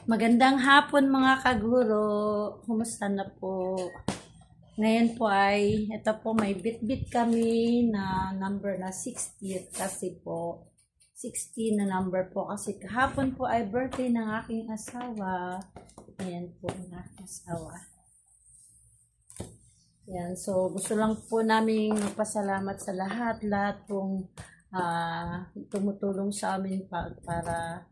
Magandang hapon mga kaguro. Kumusta na po? Ngayon po ay, ito po may bit-bit kami na number na 60 kasi po 16 na number po kasi kahapon po ay birthday ng aking asawa. Ayan po ang aking asawa. Yan, so gusto lang po namin magpasalamat sa lahat pong tumutulong sa amin para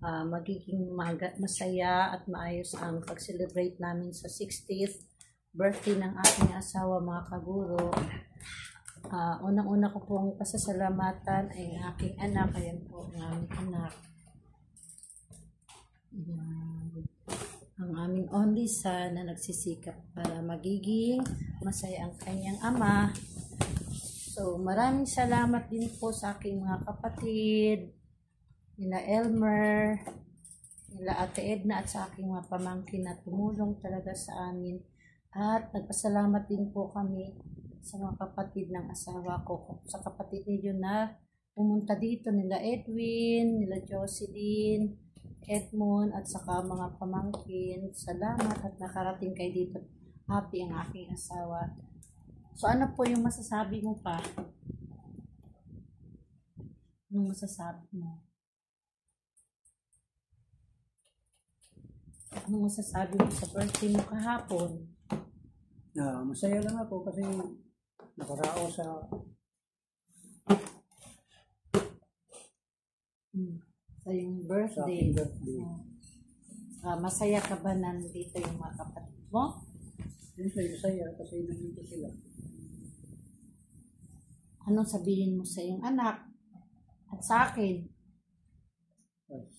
magiging masaya at maayos ang pag-celebrate namin sa 60th birthday ng aking asawa mga kaguro. Unang-una ko pong pasasalamatan ay aking anak. Ayan po ang aming anak. Ayan. Ang aming only son na nagsisikap para magiging masaya ang kanyang ama. So maraming salamat din po sa aking mga kapatid, nila Elmer, nila Ate Edna at sa aking mga pamangkin na tumulong talaga sa amin. At nagpasalamat din po kami sa mga kapatid ng asawa ko, sa kapatid niyo na pumunta dito, nila Edwin, nila Jocelyn, Edmond at saka mga pamangkin. Salamat at nakarating kayo dito. Happy ang aking asawa. So ano po yung masasabi mo pa? Anong masasabi mo? Anong masasabi mo sa birthday mo kahapon? Masaya lang ako kasi nakarao sa yung birthday. Masaya ka ba nandito yung mga kapatid mo? Siyempre, masaya kasi nandito sila. Anong sabihin mo sa iyong anak at sa akin?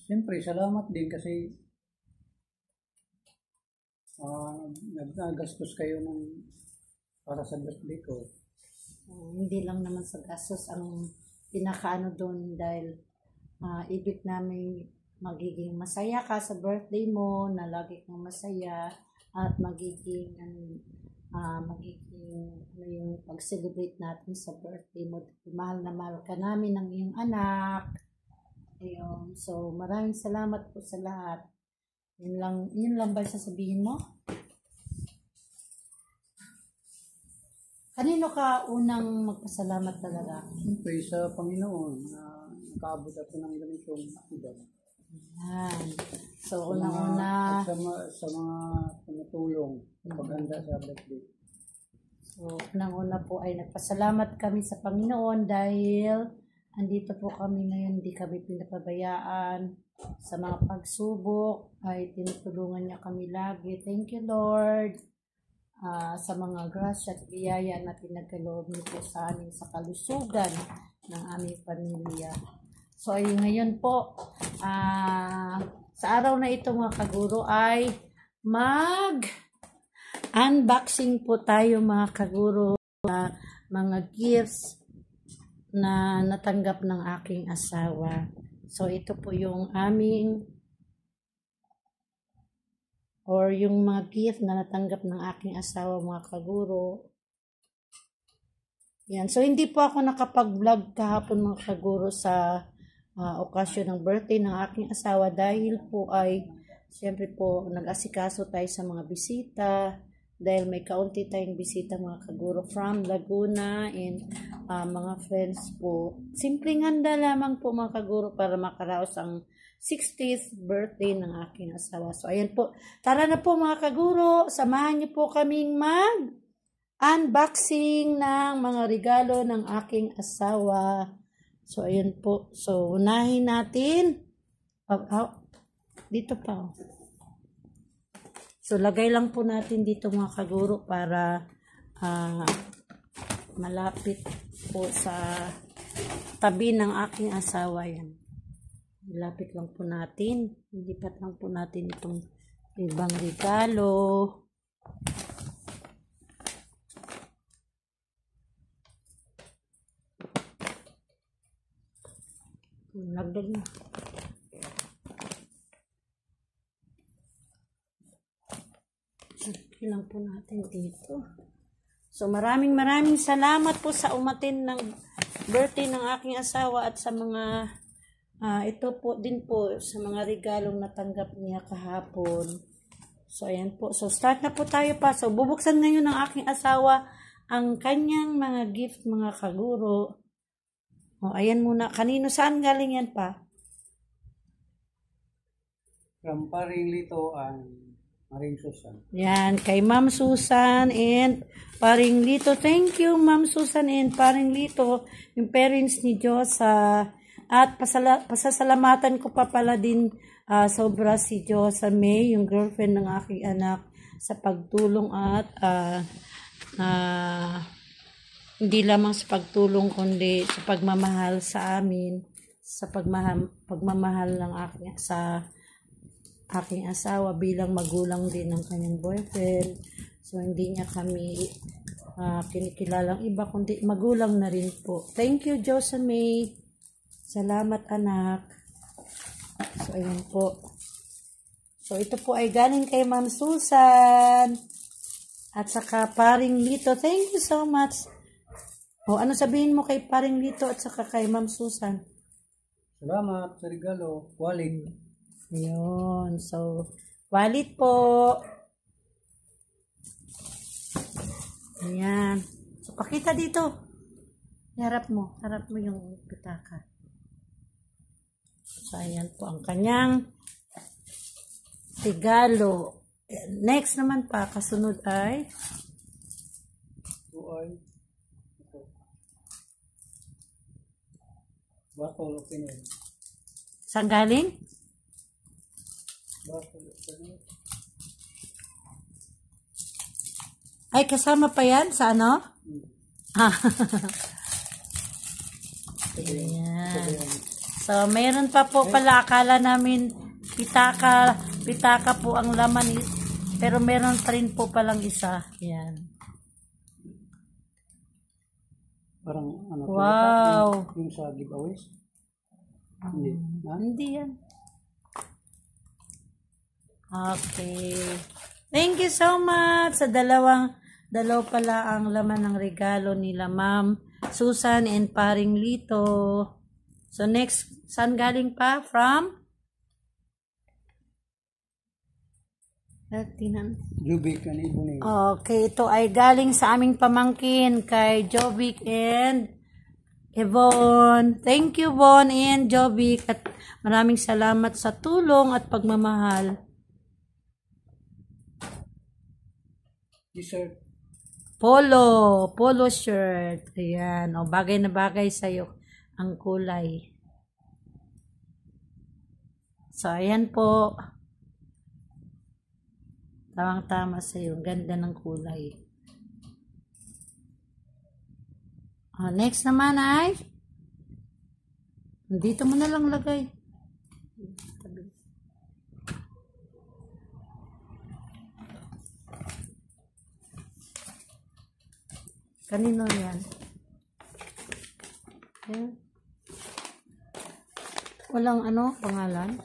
Siyempre, salamat din kasi naggastos kayo para sa birthday ko. Hindi lang naman sa gastos ang pinakaano doon dahil ibig namin magiging masaya ka sa birthday mo, na lagi kang masaya at magiging yung pag-celebrate natin sa birthday mo. Mahal na mahal ka namin ng iyong anak. Ayun. So maraming salamat po sa lahat. Yun lang ba sasabihin mo? Kanino ka unang magpasalamat talaga? Siyempre, sa Panginoon na nakaabot ako ng ganitong edad. Yan. So, unang-una sa mga tumutulong paghanda sa birthday. So, unang-una po ay nagpasalamat kami sa Panginoon dahil andito po kami ngayon, hindi kami pinapabayaan. Sa mga pagsubok ay tinutulungan niya kami lagi. Thank you, Lord. Sa mga grasya at biyaya na pinagkaloob niyo po sa amin sa kalusugan ng aming pamilya. So ay ngayon po, sa araw na ito mga kaguro ay mag-unboxing po tayo mga kaguro mga gifts na natanggap ng aking asawa. So ito po yung yung mga gift na natanggap ng aking asawa mga kaguro. Yan. So hindi po ako nakapag-vlog kahapon mga kaguro sa okasyon ng birthday ng aking asawa dahil po ay siyempre po nag-asikaso tayo sa mga bisita dahil may kaunti tayong bisita mga kaguro from Laguna and mga friends po. Simpleng handa lamang po mga kaguro para makaraos ang 60th birthday ng aking asawa. So ayan po, tara na po mga kaguro, samahan niyo po kaming unboxing ng mga regalo ng aking asawa. So ayan po, so unahin natin dito pa. So lagay lang po natin dito mga kaguro para malapit po sa tabi ng aking asawa. Yan. Lapit lang po natin. Lipat lang po natin itong ibang regalo. Lagdag na. Lagyan lang po natin dito. So maraming salamat po sa umatin ng birthday ng aking asawa at sa mga Ito po din po sa mga regalong natanggap niya kahapon. So, ayan po. So, start na po tayo pa. So, bubuksan ngayon ng aking asawa ang kanyang mga gift, mga kaguro. O, ayan muna. Kanino, saan galing yan pa? From Paring Lito and Maring Susan. Yan, kay Ma'am Susan and Paring Lito. Thank you, Ma'am Susan and Paring Lito, yung parents ni Diyosa. At pasasalamatan ko pa pala din sobra si Diyosa May, yung girlfriend ng aking anak, sa pagtulong at hindi lamang sa pagtulong kundi sa pagmamahal sa amin, sa pagmamahal ng aking asawa bilang magulang din ng kanyang boyfriend. So, hindi niya kami kinikilalang iba, kundi magulang na rin po. Thank you, Diyosa May. Salamat, anak. So, ayan po. So, ito po ay galing kay Ma'am Susan. At saka Paring Lito. Thank you so much. O, ano sabihin mo kay Paring Lito at saka kay Ma'am Susan? Salamat sa regalo. Wallet. Ayun. So, wallet po. Ayan. So, pakita dito. Harap mo yung pitaka. So, ayan po ang kanyang regalo. Next naman pa, kasunod ay Ito ay Battle of Pinoy. saan galing? Battle of Pinoy. Ay, kasama pa yan sa ano? Ayan. So, mayroon pa po pala, akala namin pitaka po ang laman, pero meron pa rin po palang isa. Ayan. Parang ano Wow. yung sa giveaways. Hindi. Ha? Hindi yan. Okay. Thank you so much sa dalaw pala ang laman ng regalo nila Ma'am Susan and Paring Lito. So next, saan galing pa? From? Jubik and Ibuni. Okay, ito ay galing sa aming pamangkin kay Jovic and Yvonne. Thank you, Von and Jovic, at maraming salamat sa tulong at pagmamahal. T-shirt. Polo shirt. Ayan, o bagay na bagay sa'yo ang kulay. So, ayan po. Tamang-tama sa'yo. Ganda ng kulay. Next naman ay dito mo na lang lagay. Kanino yan? Ayan. Walang pangalan?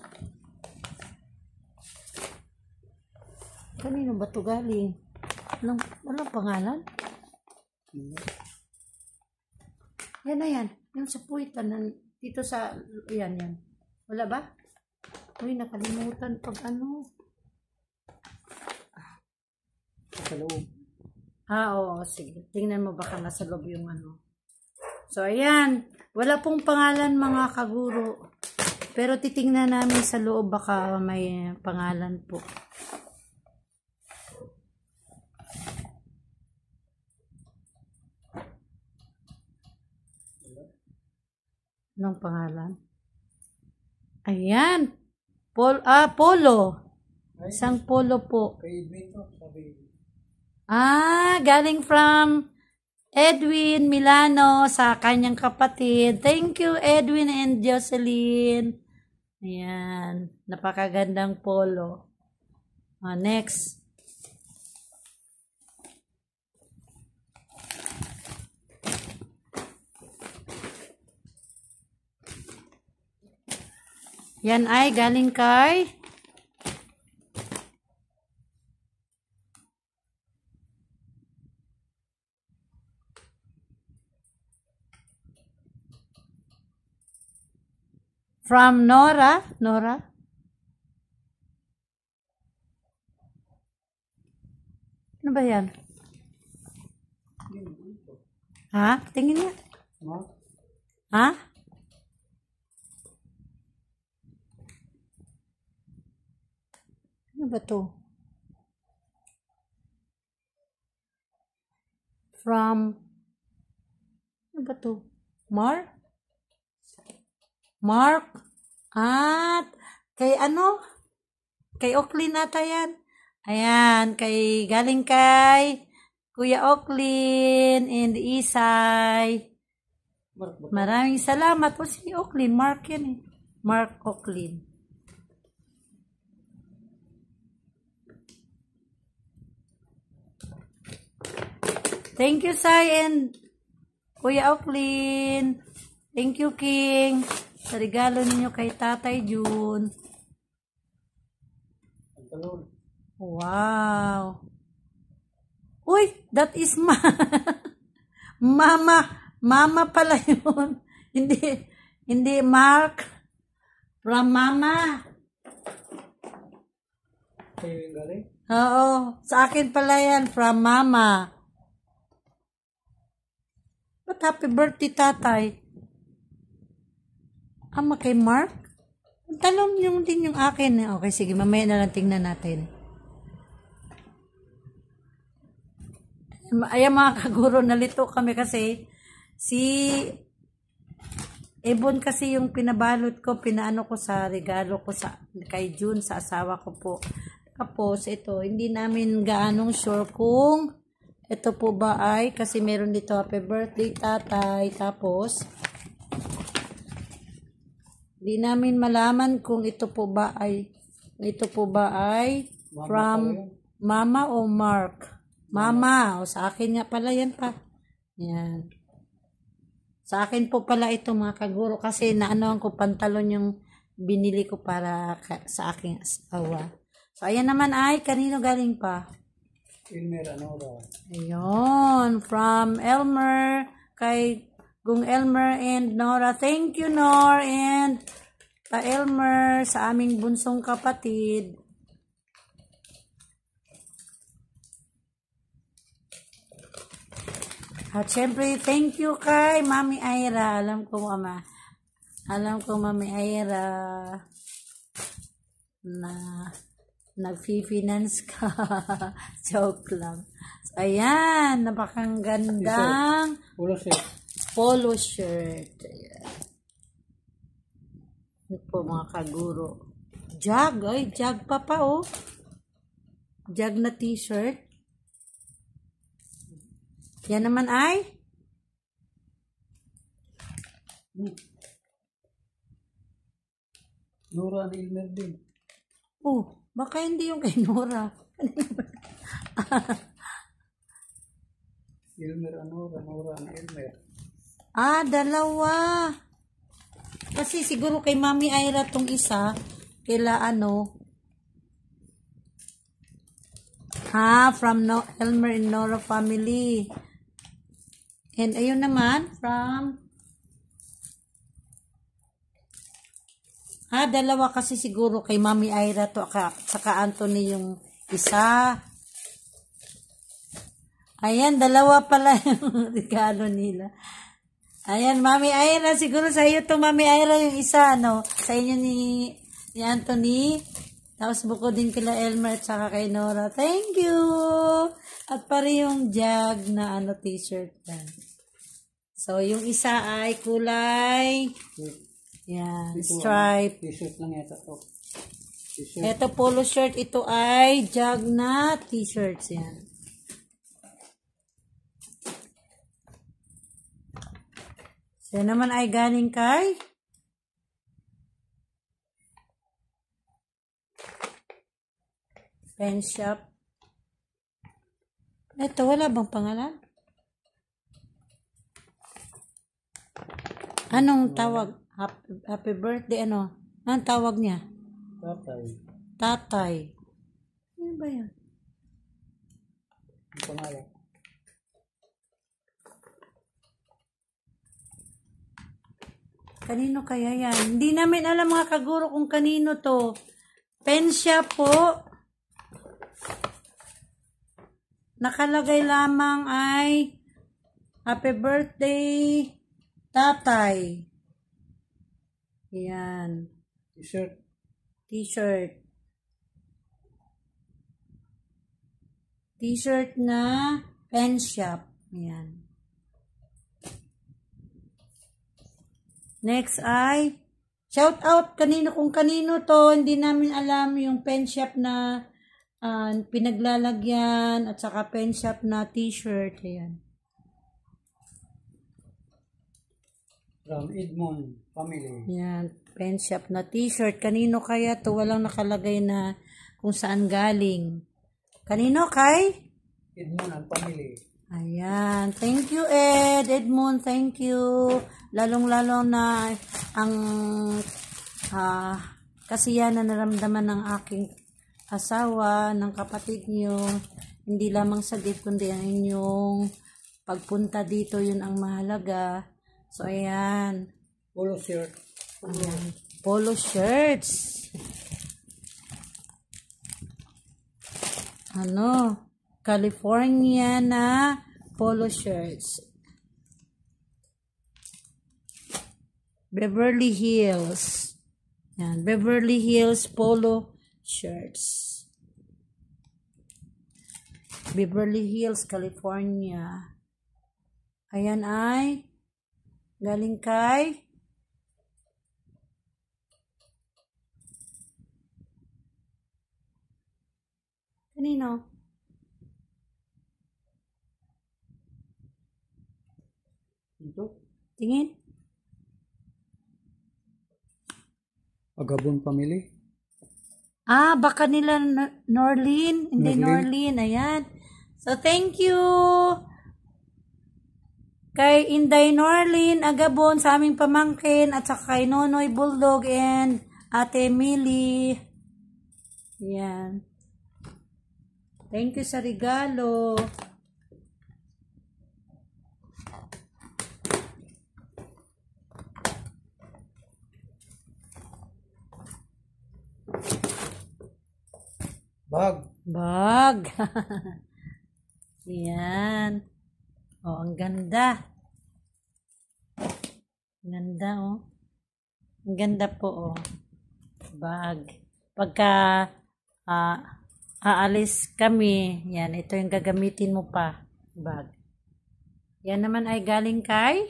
Kanino ba ito galing? Walang pangalan? Yan na yan. Yung sa puwitan. Dito sa, yan. Wala ba? Uy, nakalimutan pag Sa loob. Oo. Sige. Tingnan mo baka nasa loob yung So, ayan. Wala pong pangalan mga kaguro. Pero titingnan namin sa loob baka may pangalan po. Anong pangalan? Ayan. Polo. Isang polo po. Kay Edwin to, sabi. Galing from Edwin Milano sa kanyang kapatid. Thank you, Edwin and Jocelyn. Ayan. Napakagandang polo. Next. Yan ay galing kay From Nora. Nora? Ano ba yan? Ha? Tingin niya. Ma? Ha? Ano ba to? From, ano ba to? Mark? Mark? At, kay ano? Kay Oakley nata yan. Ayan, galing kay Kuya Oaklyn and Isay. Mark ba? Maraming salamat po si Oaklyn. Mark yan eh. Mark Oaklyn. Thank you, Sai and Kuya Oaklyn. Thank you, King. Sa regalo ninyo kay Tatay June. Pantalon. Wow. Uy, that is Mama. Mama pala yun. Hindi Mark. From Mama. Kayo yung galing? Oo. Sa akin pala yan. From Mama. Ba't happy birthday, Tatay? Ama kay Mark? Talon yung din yung akin. Okay, sige. Mamaya na lang tingnan natin. Ayan mga kaguro, nalito kami kasi si Ebon kasi yung pinabalot ko, pinaano ko sa regalo ko kay June, sa asawa ko po. Tapos ito, hindi namin gaanong sure kung ito po ba ay, kasi meron dito happy birthday tatay, tapos hindi namin malaman kung ito po ba ay from Mama o Mark. Mama, o sa akin nga pala yan pa. Yan. Sa akin po pala ito mga kaguro kasi naanoan ko pantalon yung binili ko para sa aking asawa. So ayan naman ay kanino galing pa? Elmer Anora. Ayun, from Elmer kay Gung Elmer and Nora. Thank you, Nor and Pa Elmer sa aming bunsong kapatid. At syempre, thank you kay Mami Aira. Alam ko, Mami Aira, na nag-finance ka. Joke lang. So, ayan, napakang gandang polo shirt. Ayan. Ito po mga kaguro. Jag pa oh. Jag na t-shirt. Yan naman ay Nora and Elmer din. oh, baka hindi yung kay Nora. Elmer Anora, Nora and Elmer. Ah, dalawa. Kasi siguro kay Mami Aira tong isa, kila ano. From Elmer and Nora family. And ayun naman, from dalawa kasi siguro kay Mami Aira to, saka Anthony yung isa. Ayan, dalawa pala yung regalo nila. Ayan, Mami Aira, siguro sa iyo to Mami Aira yung isa, no? Sa inyo ni Anthony. Tapos buko din kila Elmer at saka kay Nora. Thank you! At pare yung jag na t-shirt yan. So, yung isa ay kulay. Yan, stripe. T-shirt lang yata to. T-shirt. Ito polo shirt, ito ay jag na t-shirts yan. So, yan naman ay galing kay pen shop. Ito, wala bang pangalan? Anong tawag? Happy birthday, ano? Anong tawag niya? Tatay. Tatay. Ano ba yan? Ang pangalan. Kanino kaya yan? Hindi namin alam mga kaguro kung kanino to. Pensya po. Nakalagay lamang ay happy birthday, tatay. Yan. T-shirt. T-shirt. T-shirt na pen shop. Yan. Next ay shout out kanino kung kanino to. Hindi namin alam yung pen shop na pinaglalagyan at saka pen shop na t-shirt. Ayan. From Edmond family. Yan. Pen shop na t-shirt. Kanino kaya to? Walang nakalagay na kung saan galing. Kanino kay? Edmond and family. Ayan. Thank you, Ed. Edmond, thank you. Lalong-lalo na ang kasiyahan na naramdaman ng aking asawa, ng kapatid nyo. Hindi lamang sa gift, kundi ang inyong pagpunta dito, yun ang mahalaga. So, ayan. Polo shirt. Ayan. Polo shirts. California na polo shirts. Beverly Hills. Yan, Beverly Hills polo shirts. Beverly Hills, California. Ayan ay galing kay kanino? Ito. Tingin? Agabon family. Baka nila Norlene. Hindi Norlene. Norlene. Ayan. So, thank you kay Inday Norlene Agabon sa aming pamangkin at saka kay Nonoy Bulldog and Ate Millie. Ayan. Thank you sa regalo. Bag. Yan. Oh, ang ganda. Ganda, oh. Ang ganda po, oh. Bag. Pagka aalis kami, yan, ito yung gagamitin mo pa. Bag. Yan naman ay galing kay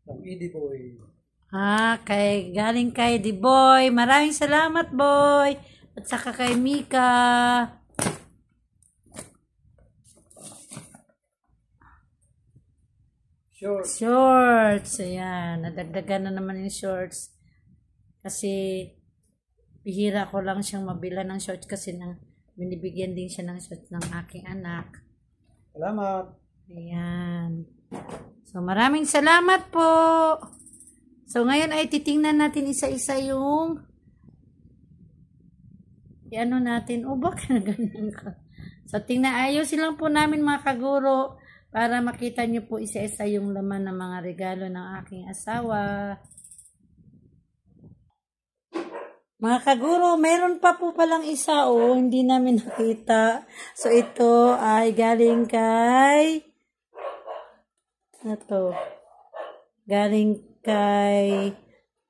From Eddie Boy. Galing kay The Boy. Maraming salamat, Boy. At saka kay Mika. Shorts. Ayan. Nadagdagan na naman yung shorts. Kasi, bihira ko lang siyang mabila ng shorts kasi binibigyan din siya ng shorts ng aking anak. Salamat. Ayan. So, maraming salamat po. So, ngayon ay titingnan natin isa-isa yung natin. Baka na ganyan ka. So, ayusin lang po namin mga kaguro para makita nyo po isa-isa yung laman ng mga regalo ng aking asawa. Mga kaguro, meron pa po palang isa, hindi namin nakita. So, ito ay galing kay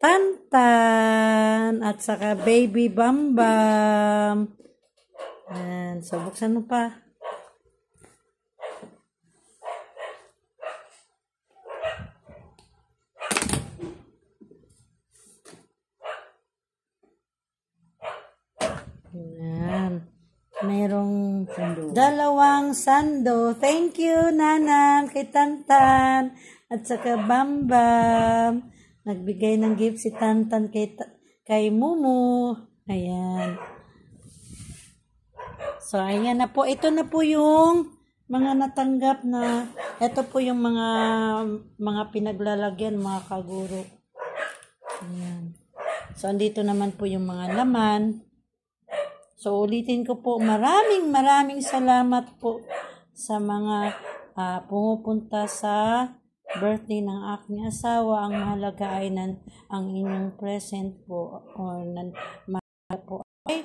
Tantan at saka Baby Bambam. Ayan. So, buksan mo pa. Ayan. Merong dalawang sando. Thank you, Nanang, kay Tantan. At saka Bambam. Nagbigay ng gift si Tantan kay Mumu. Ayan. So, ayan na po. Ito na po yung mga natanggap na. Ito po yung mga pinaglalagyan, mga kaguro. Ayan. So, andito naman po yung mga laman. So, ulitin ko po, maraming salamat po sa mga pumupunta sa birthday ng aking asawa. Ang mahalaga ay ang inyong present po or mahalaga po ay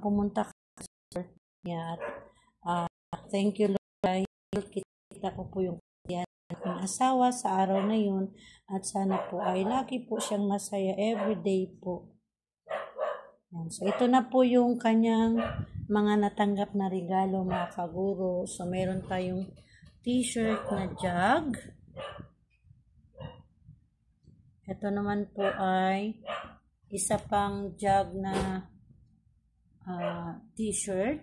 pumunta ka sa birthday niya. Thank you, Lord, dahil kita ko po yung kaya ng aking asawa sa araw na yun at sana po ay lagi po siyang masaya everyday po. So, ito na po yung kanyang mga natanggap na regalo, mga kaguro. So, meron tayong t-shirt na jug. Ito naman po ay isa pang jug na t-shirt.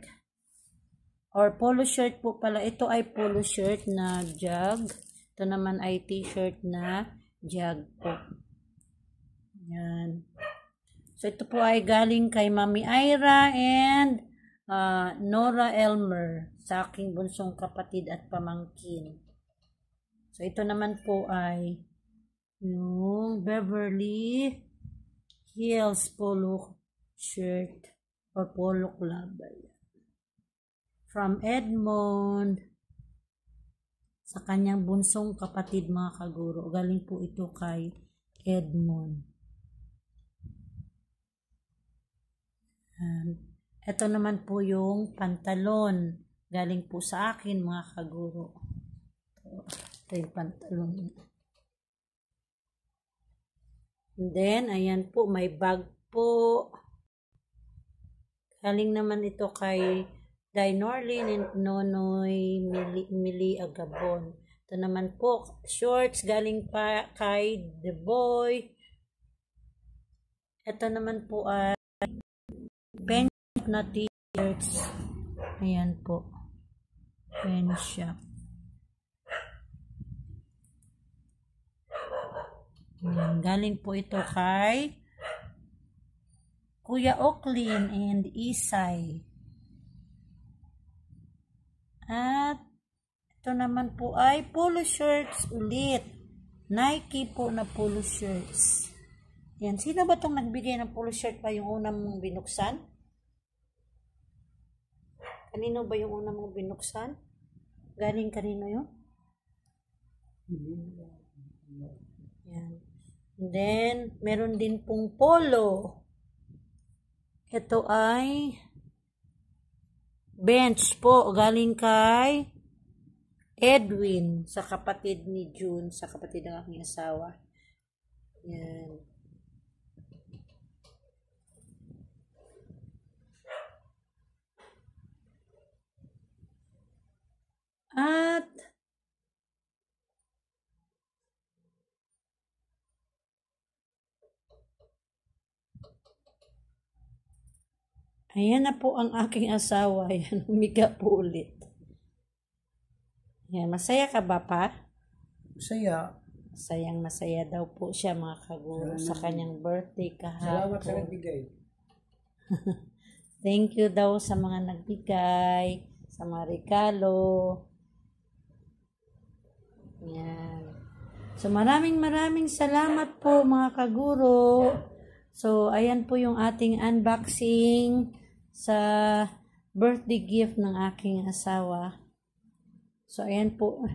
Or polo shirt po pala. Ito ay polo shirt na jug. Ito naman ay t-shirt na jug po. Yan. So, ito po ay galing kay Mami Ira and Nora Elmer, sa aking bunsong kapatid at pamangkin. So, ito naman po ay yung Beverly Hills polo shirt or polo club. From Edmond, sa kanyang bunsong kapatid, mga kaguro. Galing po ito kay Edmond. Ito naman po yung pantalon. Galing po sa akin, mga kaguro. Ito yung pantalon. And then, ayan po, may bag po. Galing naman ito kay Dainorlin and Nonoy Mili Agabon. Ito naman po, shorts galing pa kay The Boy. Ito naman po ay pen shop na t-shirts. Ayan po. Pen shop. Galing po ito kay Kuya Oaklin and Isay. At ito naman po ay polo shirts ulit. Nike po na polo shirts. Yan. Sino ba itong nagbigay ng polo shirt pa yung unang mong binuksan? Kanino ba yung unang mong binuksan? Galing kanino yun? Yan. And then, meron din pong polo. Ito ay bench po. Galing kay Edwin, sa kapatid ni June, sa kapatid ng aking asawa. Yan. At ayan na po ang aking asawa. Yan, humiga po ulit. Yan, masaya ka ba pa? Masaya. Masaya daw po siya, mga kaguro, sa kanyang birthday kahapon. Salamat sa nagbigay. Thank you daw sa mga nagbigay, sa mga regalo. Yan. So, maraming salamat po, mga kaguro. So, ayan po yung ating unboxing sa birthday gift ng aking asawa. So, ayan po.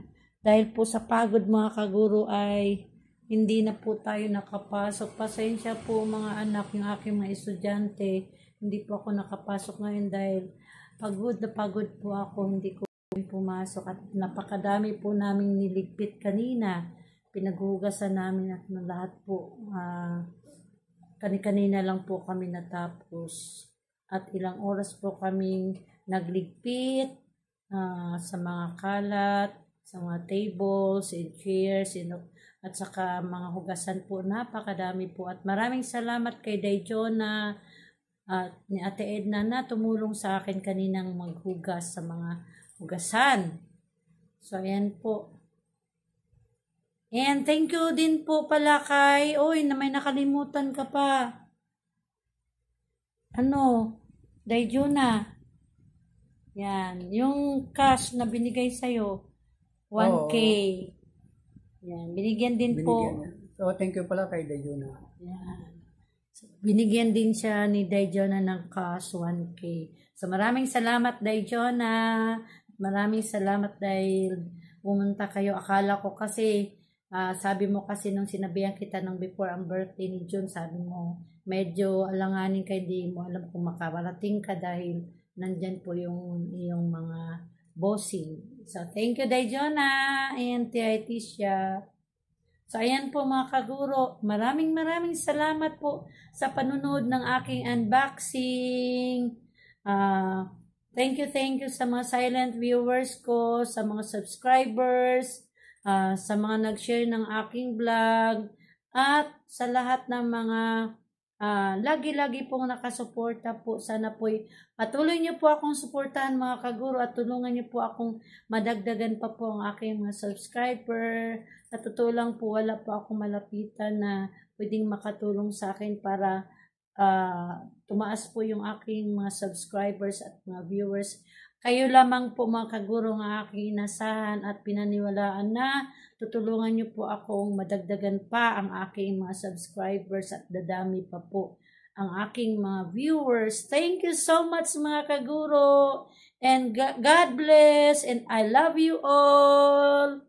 Dahil po sa pagod, mga kaguro, ay hindi na po tayo nakapasok. Pasensya po, mga anak, yung aking mga estudyante. Hindi po ako nakapasok ngayon dahil pagod na pagod po ako. Hindi ko pumasok at napakadami po naming niligpit kanina. Pinaghugasan namin at lahat po. Kanina lang po kami natapos. At ilang oras po kaming nagligpit sa mga kalat, sa mga tables and chairs, at saka mga hugasan po. Napakadami po. At maraming salamat kay Dayjona at ni Ate Edna na tumulong sa akin kaninang maghugas sa mga hugasan. So, ayan po. And thank you din po pala kay, na may nakalimutan ka pa. Dayjona. Yan. Yung cash na binigay sa'yo, 1K. Yan. Binigyan din po. So, thank you pala kay Dayjona. Yan. Binigyan din siya ni Dayjona ng cash 1K. So maraming salamat Dayjona. Maraming salamat dahil pumunta kayo. Akala ko kasi, sabi mo kasi nung sinabihan kita nung before ang birthday ni June, sabi mo medyo alanganin ka, hindi mo alam kung makarating ka dahil nandyan po yung mga bossing. So thank you Dayjona and Tia Tisha. So, ayan po mga kaguro. Maraming salamat po sa panunod ng aking unboxing. Thank you sa mga silent viewers ko, sa mga subscribers, sa mga nag-share ng aking vlog, at sa lahat ng mga lagi-lagi pong nakasuporta po. Sana po patuloy niyo po akong suportahan mga kaguro at tulungan niyo po akong madagdagan pa po ang aking mga subscriber. At totoo lang po, wala po akong malapitan na pwedeng makatulong sa akin para tumaas po yung aking mga subscribers at mga viewers. Kayo lamang po mga kaguro ng aking inasahan at pinaniwalaan na tutulungan niyo po akong madagdagan pa ang aking mga subscribers at dadami pa po ang aking mga viewers. Thank you so much mga kaguro, and God bless, and I love you all.